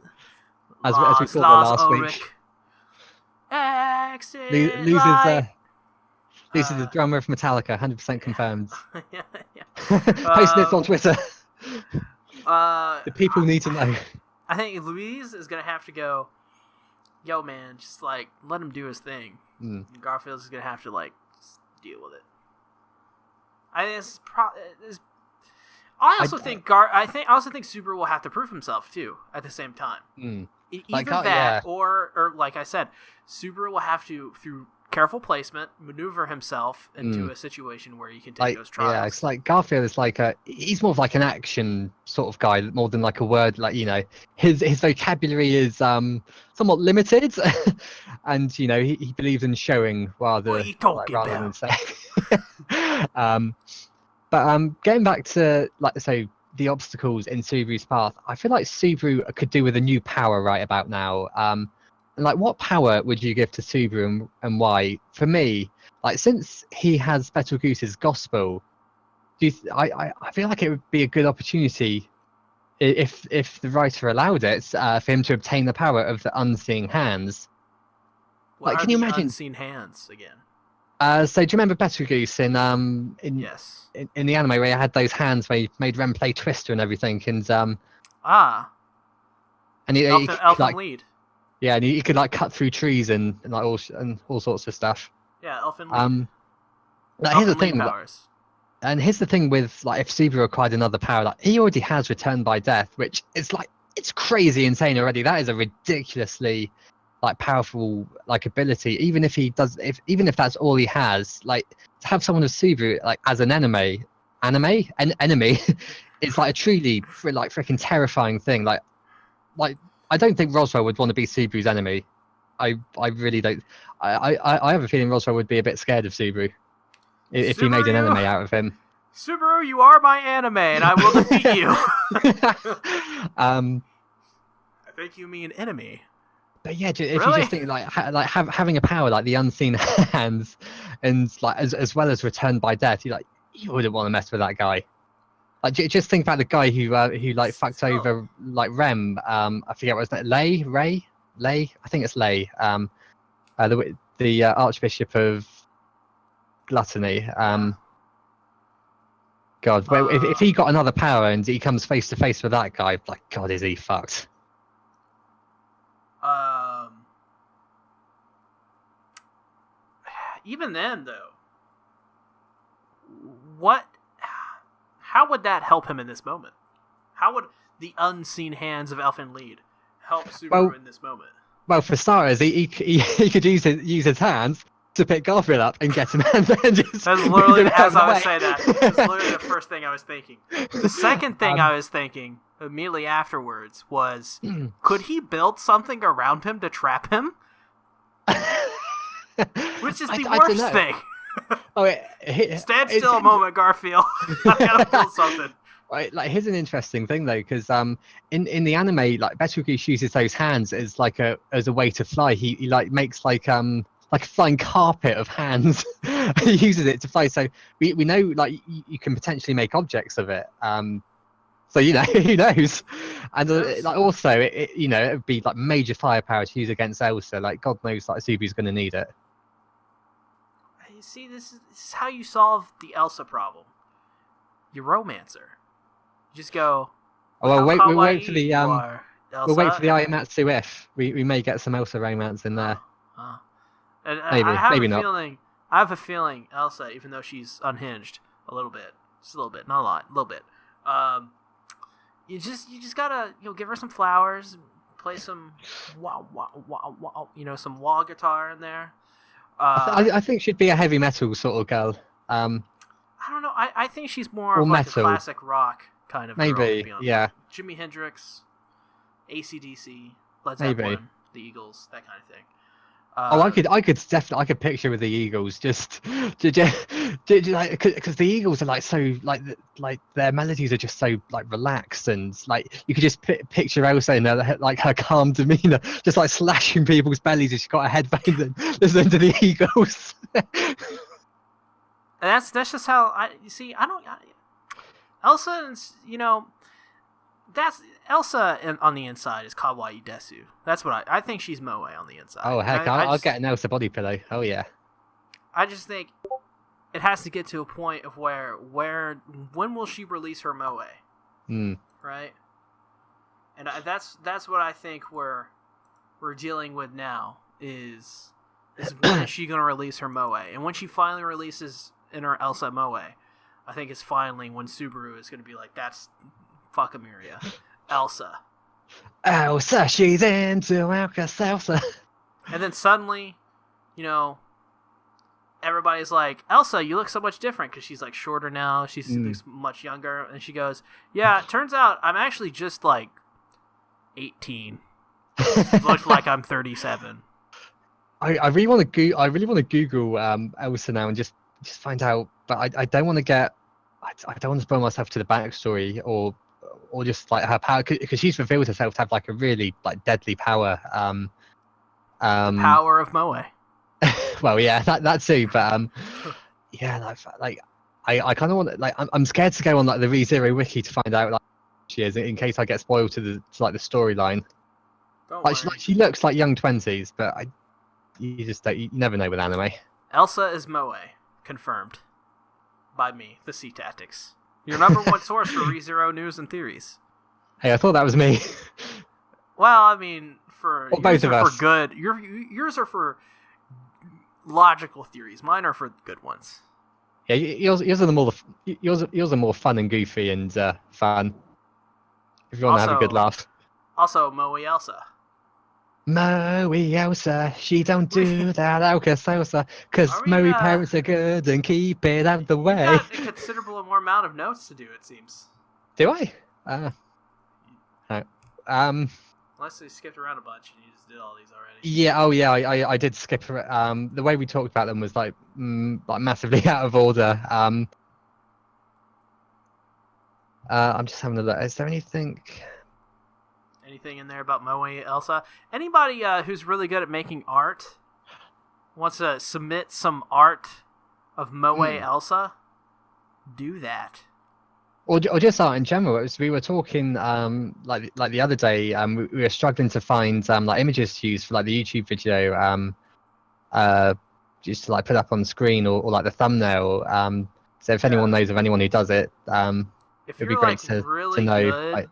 as we called her last week. Lewis is the drummer of Metallica, 100% confirmed. Yeah. Posting this on Twitter. The people need to know. I think Louise is gonna have to go. Yo, man, just like let him do his thing. Garfield is gonna have to like deal with it. I think I also think Subaru will have to prove himself too at the same time. Either or like I said, Subaru will have to, through careful placement, maneuver himself into a situation where he can take those trials. Yeah, it's like Garfield is like he's more of like an action sort of guy more than like a word. Like his vocabulary is somewhat limited, and he believes in showing rather than saying. But getting back to the obstacles in Subaru's path, I feel like Subaru could do with a new power right about now. And what power would you give to Subaru and why? For me, since he has Betelgeuse's gospel, I feel like it would be a good opportunity if the writer allowed it for him to obtain the power of the unseen hands. Can you imagine unseen hands again? So do you remember Betelgeuse in yes. in the anime where he had those hands where he made Rem play Twister and everything, and and he Elfin lead. Yeah, and he could cut through trees and all sorts of stuff. Yeah, Elfin lead. Here's the thing. Powers. And here's the thing with if Subaru acquired another power, he already has Return by Death, which is it's crazy insane already. That is a ridiculously powerful ability. Even if even if that's all he has, to have someone of Subaru as an enemy, it's a truly freaking terrifying thing. I don't think Roswell would want to be Subaru's enemy. I really don't. I have a feeling Roswell would be a bit scared of Subaru if he made an enemy out of him. Subaru, you are my anime, and I will defeat you. I think you mean enemy. But yeah, if you just think having a power like the unseen hands, and as well as Return by Death, you wouldn't want to mess with that guy. Just think about the guy who fucked over Rem. I forget what his name. Lay. I think it's Lay. The Archbishop of Gluttony. God, if he got another power and he comes face to face with that guy, God, is he fucked? Even then, though, how would that help him in this moment? How would the unseen hands of Elfin Lead help Subaru in this moment? Well, for starters, he could use his hands to pick Garfield up and get him. And then just that's literally as I was saying that. That's literally the first thing I was thinking. The second thing I was thinking immediately afterwards was, could he build something around him to trap him? Which is the worst thing. Stand still a moment, Garfield. I gotta build something. Right, here's an interesting thing though, because in the anime, Betelgeuse uses those hands as a way to fly. He makes a flying carpet of hands. He uses it to fly. So we know you can potentially make objects of it. So who knows? And also it would be major firepower to use against Elsa. God knows Subaru's going to need it. You see, this is how you solve the Elsa problem. You romancer. You just go. We'll wait for the We'll wait for the Ayamatsu if we may get some Elsa romance in there. And maybe not. I have a feeling Elsa, even though she's unhinged a little bit, just a little bit, not a lot, a little bit. You just gotta give her some flowers, play some some wah guitar in there. I think she'd be a heavy metal sort of girl. I don't know. I think she's more of metal. a classic rock kind of girl, Maybe, to be honest. yeah. Jimi Hendrix, AC/DC, Led Maybe. Zeppelin, the Eagles, that kind of thing. Oh, I could definitely, I could picture with the Eagles just like, because the Eagles are like so like their melodies are just so like relaxed, and like you could just picture Elsa in her like her calm demeanor, just like slashing people's bellies as she got a headband and listening to the Eagles. And that's just how you see. Elsa, that's Elsa on the inside is Kawaii Desu. That's what I think she's Moe on the inside. Oh heck, I'll get an Elsa body pillow. Oh yeah. I just think it has to get to a point of when will she release her Moe? Right? And that's what I think we're dealing with now is when is she going to release her Moe? And when she finally releases in her Elsa Moe, I think it's finally when Subaru is going to be like, that's fuck Amiria. Elsa, she's into Alka-Seltzer. And then suddenly, everybody's like, Elsa, you look so much different, because she's like shorter now. She looks much younger, and she goes, yeah, it turns out I'm actually just like 18. Looks like I'm 37. I really want to Google Elsa now and just find out, but I don't want to I don't want to spoil myself to the backstory or just like her power, because she's revealed herself to have like a really like deadly power. The power of Moe. Well, yeah, that too, but yeah, like I kind of want, like, I'm scared to go on like the ReZero wiki to find out like who she is in case I get spoiled to like the storyline. Like she looks like young 20s, but you never know with anime. Elsa is Moe, confirmed by me, the Sea Tactics, your number one source for ReZero news and theories. Hey, I thought that was me. Well, I mean, well, both of us. For good. Yours are for logical theories. Mine are for good ones. Yeah, yours are more fun and goofy and fun. If you want to have a good laugh. Also, Moe Elsa. Moe Elsa, she don't do that Alka-Seltzer, because Moe parents are good and keep it out the way. You've got a considerable more amount of notes to do, it seems. Do I? Unless they skipped around a bunch and you just did all these already. Yeah, oh yeah, I did skip. The way we talked about them was like massively out of order. I'm just having a look. Is there anything in there about Moe Elsa? Anybody who's really good at making art wants to submit some art of Moe Elsa? Do that. Or just art in general. We were talking like the other day. We were struggling to find like images to use for like the YouTube video. Just to like put up on the screen or like the thumbnail. So if anyone knows of anyone who does it, it'd be great to know. Good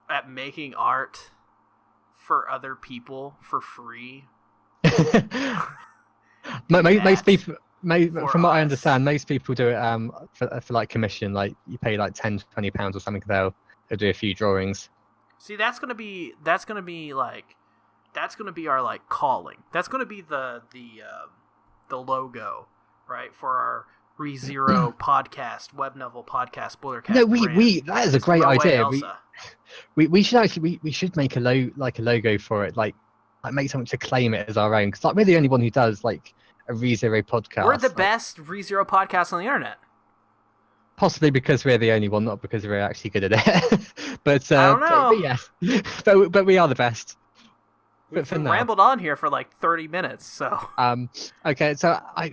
at making art for other people for free. Most people. From what I understand, most people do it for like commission. Like you pay like £10-20 or something. They'll do a few drawings. See, that's gonna be our like calling. That's gonna be the logo, right, for our ReZero podcast, web novel podcast, Spoilercast. No, that is a great idea. We should actually we should make a logo for it, like make something to claim it as our own, because like we're the only one who does like a ReZero podcast. We're the best ReZero podcast on the internet. Possibly because we're the only one, not because we're actually good at it. But I don't know. But yes, but we are the best. We've rambled on here for like 30 minutes, so. Okay, so I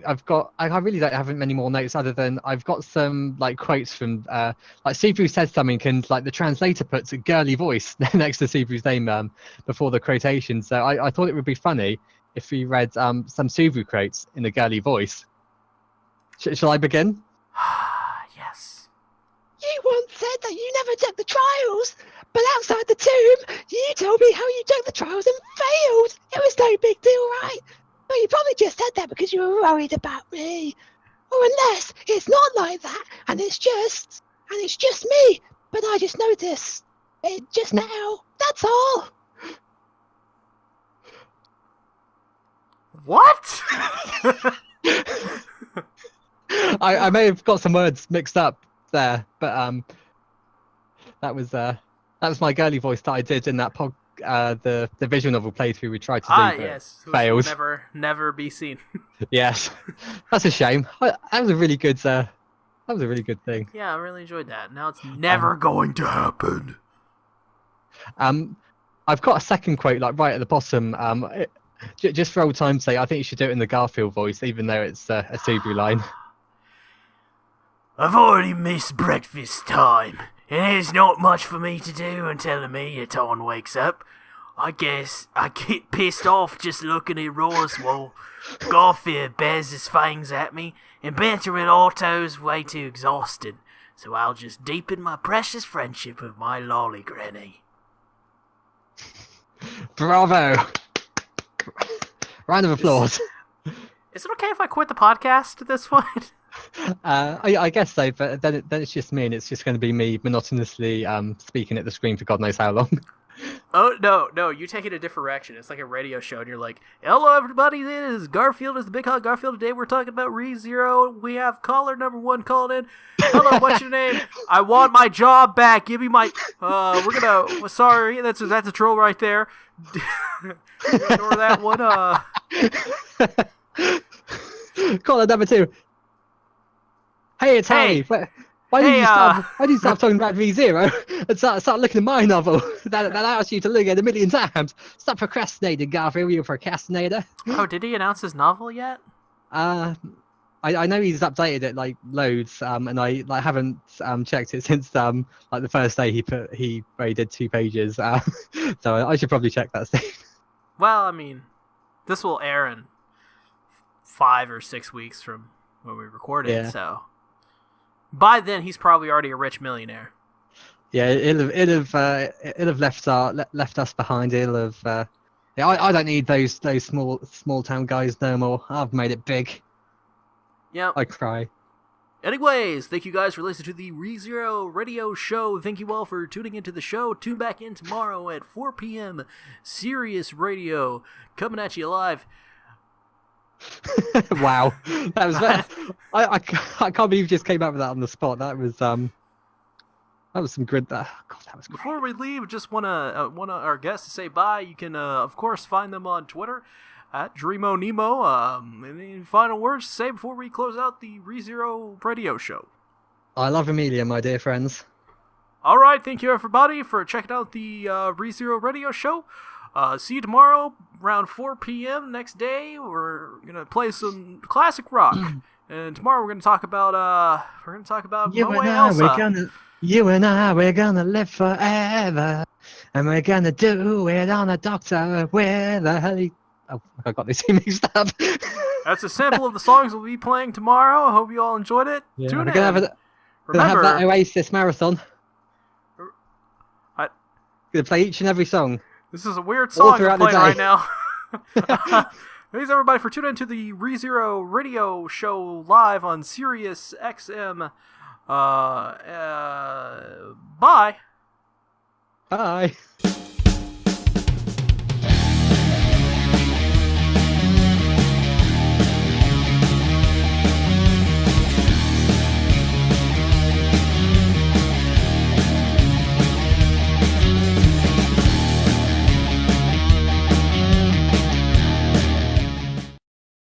really don't have many more notes other than I've got some like quotes from like Subaru said something and like the translator puts a girly voice next to Subaru's name before the quotation. So I thought it would be funny if we read some Subaru quotes in a girly voice. Shall I begin? Yes. You once said that you never took the trials, but outside the tomb, you told me how you took the trials and failed. It was no big deal, right? But you probably just said that because you were worried about me. Or unless it's not like that, and it's just me. But I just noticed it just now. That's all. What? I may have got some words mixed up there, but That was my girly voice that I did in that the visual novel playthrough we tried to do, but yes, which failed. will never be seen. Yes, that's a shame. That was a really good. That was a really good thing. Yeah, I really enjoyed that. Now it's never going to happen. I've got a second quote, like right at the bottom. Just for old time's sake, I think you should do it in the Garfield voice, even though it's a Subaru line. I've already missed breakfast time, and there's not much for me to do until the Megaton wakes up. I guess I get pissed off just looking at Roswell. Garfield bears his fangs at me, and bantering Otto's way too exhausted, so I'll just deepen my precious friendship with my lolly granny. Bravo! Round of applause. Is it okay if I quit the podcast at this point? I guess so, but then it's just me, and it's just going to be me monotonously speaking at the screen for God knows how long. Oh, no, you take it a different direction. It's like a radio show, and you're like, hello, everybody, this is Garfield, is the Big Hot Garfield. Today we're talking about ReZero. We have caller number 1 called in. Hello, what's your name? I want my job back. Give me my, sorry, that's a troll right there. Ignore that one, Caller number 2. Hey, it's Harry. Why did you stop talking about ReZero and start looking at my novel that asked you to look at 1,000,000 times? Stop procrastinating, Garfield, you procrastinator. Oh, did he announce his novel yet? I know he's updated it like loads, and I haven't checked it since the first day he did 2 pages. So I should probably check that soon. Well, I mean, this will air in 5 or 6 weeks from when we recorded, Yeah. So by then he's probably already a rich millionaire. Yeah, it'll have left us behind. It'll have. Yeah, I don't need those small town guys no more. I've made it big. Yep. I cry. Anyways, thank you guys for listening to the ReZero Radio Show. Thank you all for tuning into the show. Tune back in tomorrow at 4 p.m. Sirius Radio, coming at you live. Wow, that was I can't believe you just came up with that on the spot. That was some good. God, that was great. Before we leave, just want our guests to say bye. You can of course find them on Twitter at Dreamo Nemo. Any final words to say before we close out the ReZero Radio Show? I love Amelia, my dear friends. All right, thank you everybody for checking out the ReZero Radio Show. See you tomorrow around 4 p.m. next day. We're gonna play some classic rock, and tomorrow we're gonna talk about You Moe and I, Elsa. we're gonna live forever, and we're gonna do it on a doctor with a heli. Oh, I got this mixed up. That's a sample of the songs we'll be playing tomorrow. I hope you all enjoyed it. Yeah, Tune we're in. gonna have that Oasis marathon. Gonna play each and every song. This is a weird song I'm throughout the playing right day. now. Thanks everybody for tuning into the ReZero Radio Show live on Sirius XM. Bye. Bye.